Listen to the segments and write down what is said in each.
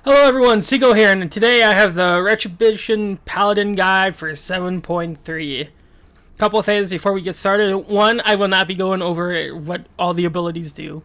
Hello everyone, Seagull here, and today I have the Retribution Paladin guide for 7.3. Couple of things before we get started. One, I will not be going over what all the abilities do.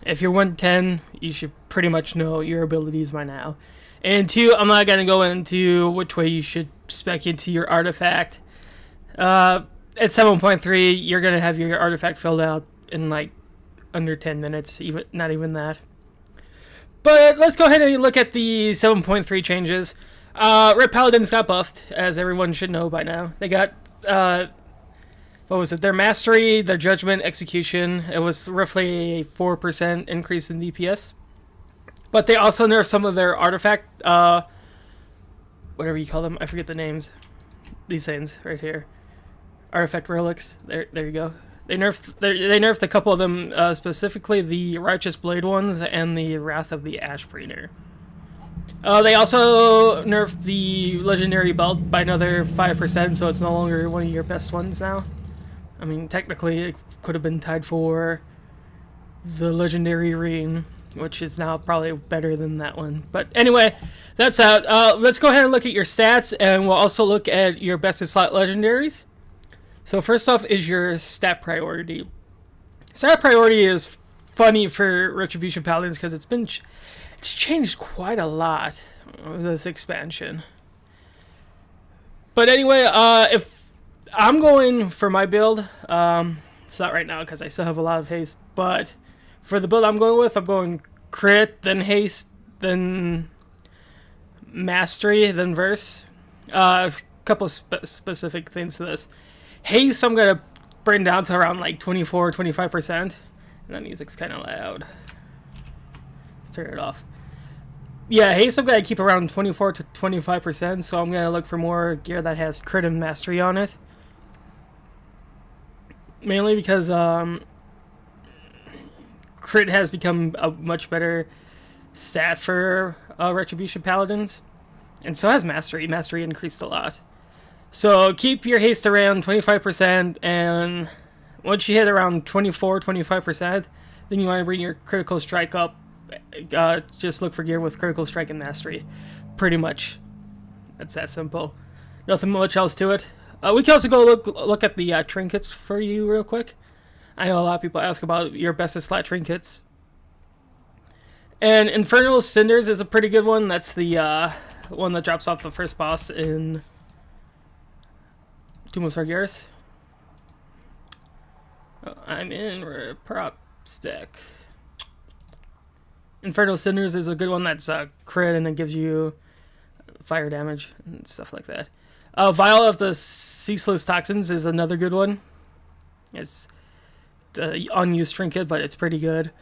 If you're 110, you should pretty much know your abilities by now. And two, I'm not going to go into which way you should spec into your artifact. At 7.3, you're going to have your artifact filled out in like under 10 minutes, even not even that. But let's go ahead and look at the 7.3 changes. Ret Paladins got buffed, as everyone should know by now. They got, what was it? Their Mastery, their Judgment, Execution. It was roughly a 4% increase in DPS. But they also nerfed some of their artifact, whatever you call them. I forget the names. These things right here. Artifact relics. There you go. They nerfed a couple of them, specifically the Righteous Blade ones and the Wrath of the Ashbringer. They also nerfed the Legendary Belt by another 5%, so it's no longer one of your best ones now. I mean, technically, it could have been tied for the Legendary Ring, which is now probably better than that one. But anyway, that's out. Let's go ahead and look at your stats, and we'll also look at your best in slot legendaries. So first off is your stat priority. Stat priority is funny for Retribution Paladins because it's changed quite a lot with this expansion. But anyway, if I'm going for my build, it's not right now because I still have a lot of haste, but for the build I'm going with, I'm going crit, then haste, then mastery, then verse. A couple specific things to this. Haste, I'm going to bring down to around like 24-25%. And that music's kind of loud. Let's turn it off. Yeah, haste, I'm going to keep around 24 to 25%. So I'm going to look for more gear that has crit and mastery on it. Mainly because crit has become a much better stat for Retribution Paladins. And so has mastery. Mastery increased a lot. So keep your haste around 25%, and once you hit around 24-25%, then you want to bring your critical strike up. Just look for gear with critical strike and mastery. Pretty much. That's that simple. Nothing much else to it. We can also go look at the trinkets for you real quick. I know a lot of people ask about your best in slot trinkets. And Infernal Cinders is a pretty good one. That's the one that drops off the first boss in Tomb of Sargeras. Oh, I'm in prop spec. Infernal Cinders is a good one that's crit and it gives you fire damage and stuff like that. Vial of the Ceaseless Toxins is another good one. It's the unused trinket, but it's pretty good.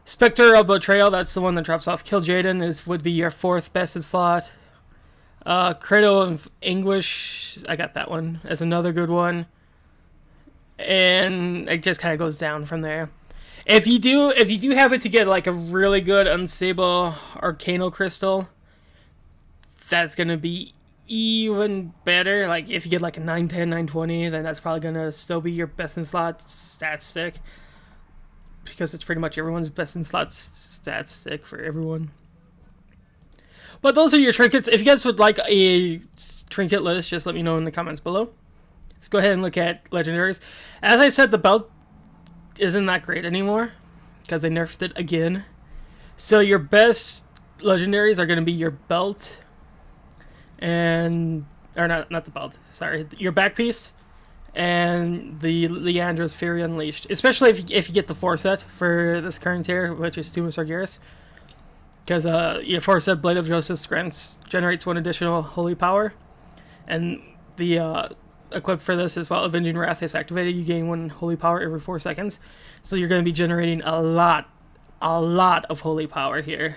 Spectre of Betrayal, that's the one that drops off Kill Jaden, would be your fourth best in slot. Cradle of Anguish, I got that one as another good one, and it just kind of goes down from there. If you do happen to get like a really good unstable Arcanal Crystal, that's gonna be even better. Like if you get like a 910, 920, then that's probably gonna still be your best in slot stat stick, because it's pretty much everyone's best in slot stat stick for everyone. But those are your trinkets. If you guys would like a trinket list, just let me know in the comments below. Let's go ahead and look at legendaries. As I said, the belt isn't that great anymore because they nerfed it again. So your best legendaries are going to be your belt and... Or not the belt, sorry. Your back piece and the Leandra's Fury Unleashed. Especially if you get the 4-set for this current tier, which is Tomb of Sargeras. Because your 4-set Blade of Justice generates one additional holy power. And the equip for this is while Avenging Wrath is activated, you gain one holy power every 4 seconds. So you're going to be generating a lot of holy power here.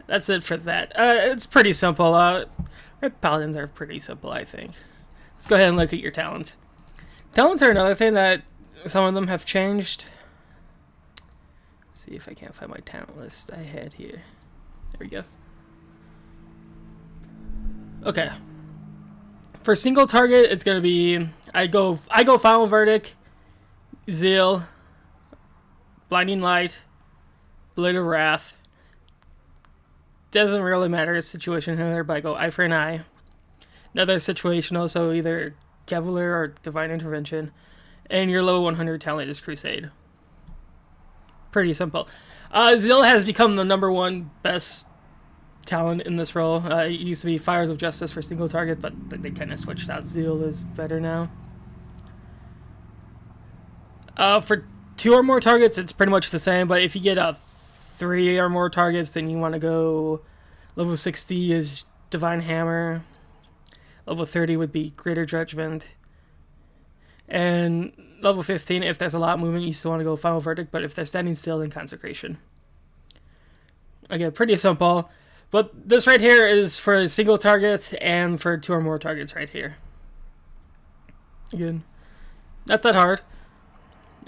That's it for that. It's pretty simple. Ret Paladins are pretty simple, I think. Let's go ahead and look at your talents. Talents are another thing that some of them have changed. See if I can't find my talent list I had here. There we go. Okay. For single target, it's gonna be I go Final Verdict, Zeal, Blinding Light, Blade of Wrath, doesn't really matter a situation here, but I go eye for an eye. Another situation also either Cavalier or Divine Intervention. And your low 100 talent is Crusade. Pretty simple. Zeal has become the #1 best talent in this role. It used to be Fires of Justice for single target, but they kind of switched out. Zeal is better now. For 2 or more targets, it's pretty much the same, but if you get 3 or more targets, then you want to go level 60 is Divine Hammer. Level 30 would be Greater Judgment. And level 15, if there's a lot of movement, you still want to go Final Verdict, but if they're standing still, then Consecration. Again, pretty simple. But this right here is for a single target and for 2 or more targets right here. Again, not that hard.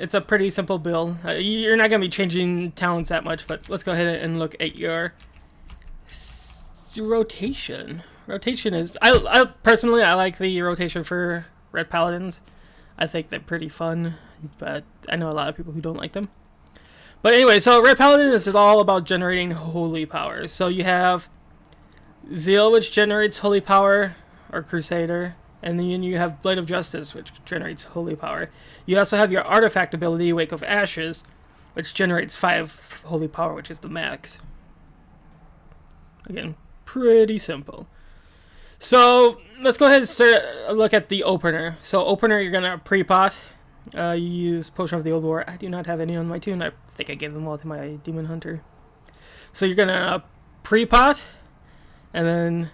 It's a pretty simple build. You're not going to be changing talents that much, but let's go ahead and look at your rotation. Rotation is... I personally, I like the rotation for Ret Paladins. I think they're pretty fun, but I know a lot of people who don't like them. But anyway, so Ret Paladin is all about generating holy power. So you have Zeal, which generates holy power, or Crusader, and then you have Blade of Justice, which generates holy power. You also have your artifact ability, Wake of Ashes, which generates 5 holy power, which is the max. Again, pretty simple. So let's go ahead and start a look at the opener. So opener, you're gonna pre-pot. You use Potion of the Old War. I do not have any on my tune. I think I gave them all to my Demon Hunter. So you're gonna pre-pot, and then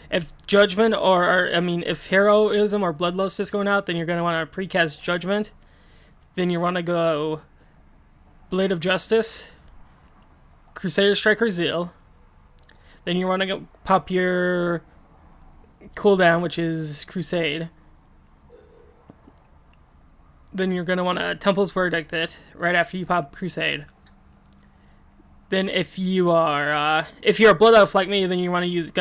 if Judgment if Heroism or Bloodlust is going out, then you're gonna want to pre-cast Judgment. Then you want to go Blade of Justice, Crusader Striker Zeal. Then you want to go pop your cooldown, which is Crusade. Then you're going to want to Temple's Verdict it right after you pop Crusade. Then if you're a Blood Elf like me, then you want to use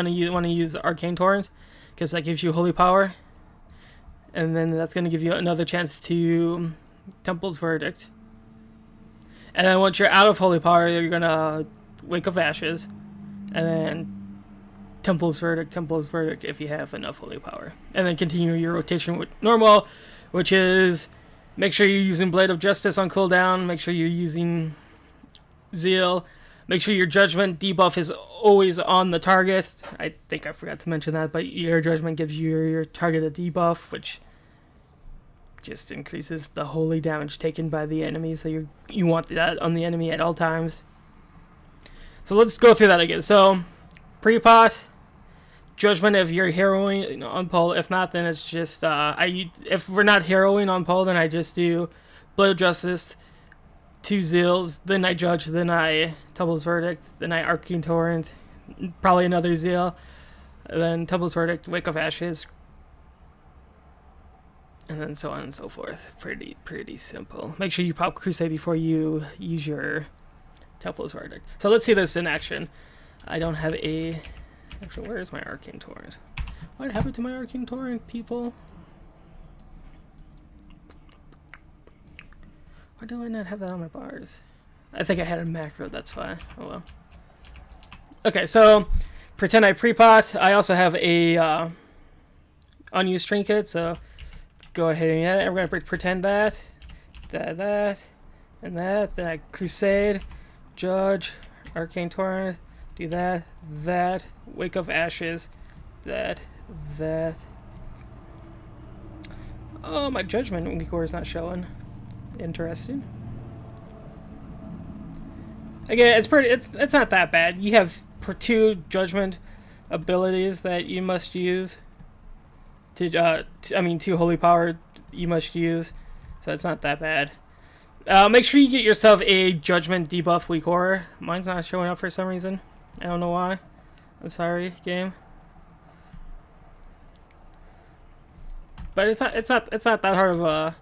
Arcane Torrent, because that gives you holy power, and then that's going to give you another chance to Temple's Verdict. And then once you're out of holy power, you're going to Wake of Ashes. And then Temple's Verdict if you have enough holy power. And then continue your rotation with normal, which is make sure you're using Blade of Justice on cooldown, make sure you're using Zeal, make sure your Judgment debuff is always on the target. I think I forgot to mention that, but your Judgment gives your target a debuff, which just increases the holy damage taken by the enemy, so you want that on the enemy at all times. So let's go through that again. So, pre-pot, Judgment if you're heroing on pole. If not, then it's just, if we're not heroing on pole, then I just do Blade of Justice, 2 Zeals, then I Judge, then I Temple's Verdict, then I Arcane Torrent, probably another Zeal, then Temple's Verdict, Wake of Ashes, and then so on and so forth. Pretty simple. Make sure you pop Crusade before you use your Temple's Verdict. So let's see this in action. I don't have a... Actually, where is my Arcane Torrent? What happened to my Arcane Torrent, people? Why do I not have that on my bars? I think I had a macro, that's fine. Oh well. Okay, so pretend I pre-pot. I also have a unused trinket, so go ahead and I'm going to pretend that, and that. Then I Crusade, Judge, Arcane Torrent, do that, Wake of Ashes, that. Oh, my Judgment core is not showing. Interesting. Again, it's not that bad. You have 2 Judgment abilities that you must use. 2 holy power you must use, so it's not that bad. Make sure you get yourself a Judgment debuff weak aura. Mine's not showing up for some reason. I don't know why. I'm sorry, game. But it's not that hard of a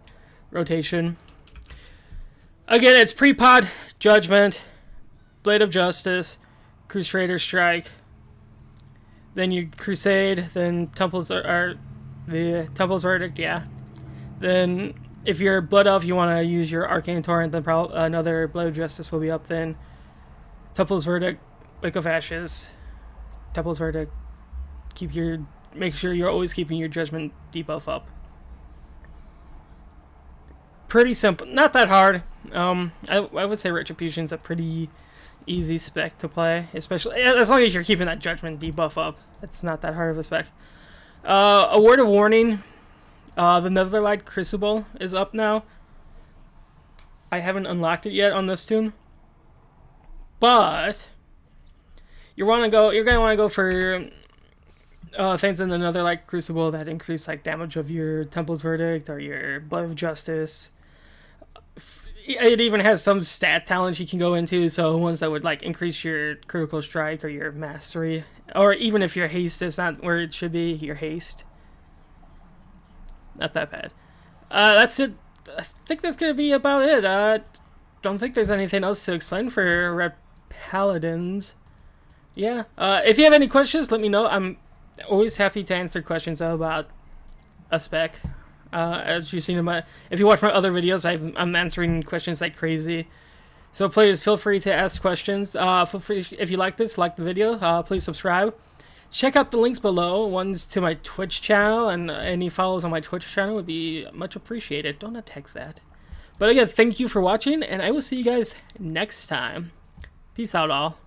rotation. Again, it's pre-pod, Judgment, Blade of Justice, Crusader Strike. Then you Crusade, then Temple's Verdict, yeah. Then if you're Blood Elf, you want to use your Arcane Torrent, then another Blade of Justice will be up then. Temple's Verdict, Wake of Ashes, Temple's Verdict. Make sure you're always keeping your Judgment debuff up. Pretty simple, not that hard. I would say Retribution's a pretty easy spec to play, especially as long as you're keeping that Judgment debuff up. It's not that hard of a spec. A word of warning: the Netherlight Crucible is up now. I haven't unlocked it yet on this tune, but you're gonna want to go for things in the Netherlight Crucible that increase like damage of your Temple's Verdict or your Blood of Justice. It even has some stat talents you can go into, so ones that would like increase your critical strike or your mastery, or even if your haste is not where it should be, your haste. Not that bad. That's it. I think that's gonna be about it. Don't think there's anything else to explain for Ret Paladins. Yeah. If you have any questions, let me know. I'm always happy to answer questions about a spec. As you've seen if you watch my other videos, I'm answering questions like crazy. So please feel free to ask questions. Feel free, if you like this, like the video. Please subscribe. Check out the links below. One's to my Twitch channel, and any follows on my Twitch channel would be much appreciated. Don't attack that. But again, thank you for watching, and I will see you guys next time. Peace out, all.